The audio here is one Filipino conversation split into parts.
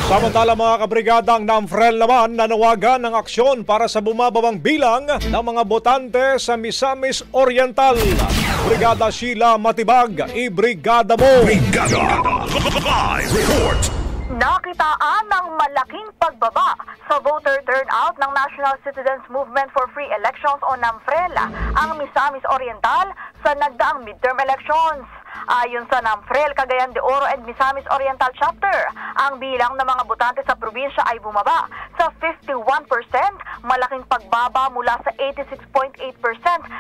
Samantala mga kabrigadang NAMFREL naman nanawagan ng aksyon para sa bumababang bilang ng mga botante sa Misamis Oriental. Brigada Sheila Matibag, i-brigada mo! Brigada! Live report! Nakitaan ng malaking pagbaba sa voter turnout ng National Citizens Movement for Free Elections o NAMFREL ang Misamis Oriental sa nagdaang midterm elections. Ayon sa NAMFREL, Cagayan de Oro and Misamis Oriental Chapter, ang bilang ng mga botante sa probinsya ay bumaba sa 51%, malaking pagbaba mula sa 86.8%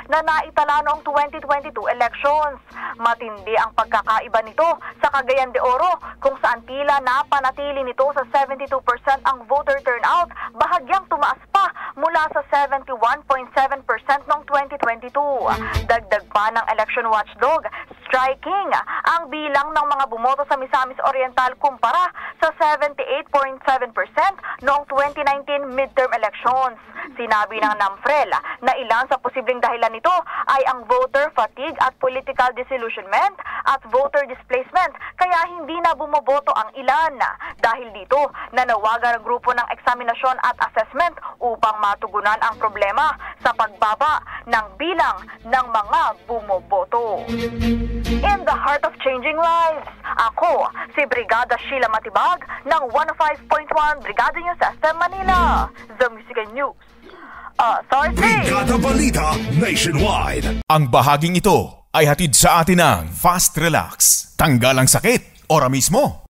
na naitala noong 2022 elections. Matindi ang pagkakaiba nito sa Cagayan de Oro kung saan tila napanatili nito sa 72% ang voter turnout, bahagyang tumaas pa mula sa 71.7% noong 2022. Dagdag pa ng election watchdog, striking ang bilang ng mga bumoto sa Misamis Oriental kumpara sa 78.7% noong 2019 midterm elections. Sinabi ng NAMFREL na ilan sa posibleng dahilan nito ay ang voter fatigue at political disillusionment at voter displacement, kaya hindi na bumoboto ang ilan. Dahil dito, nanawagan ang grupo ng eksaminasyon at assessment upang matugunan ang problema sa pagbaba ng bilang ng mga bumoboto. In the heart of changing lives, ako si Brigada Sheila Matibag ng 105.1 Brigada News FM Manila, The Music News. Brigada Balita Nationwide. Ang bahaging ito ay hatid sa atin ng Fast Relax. Tanggal ang sakit, ora mismo.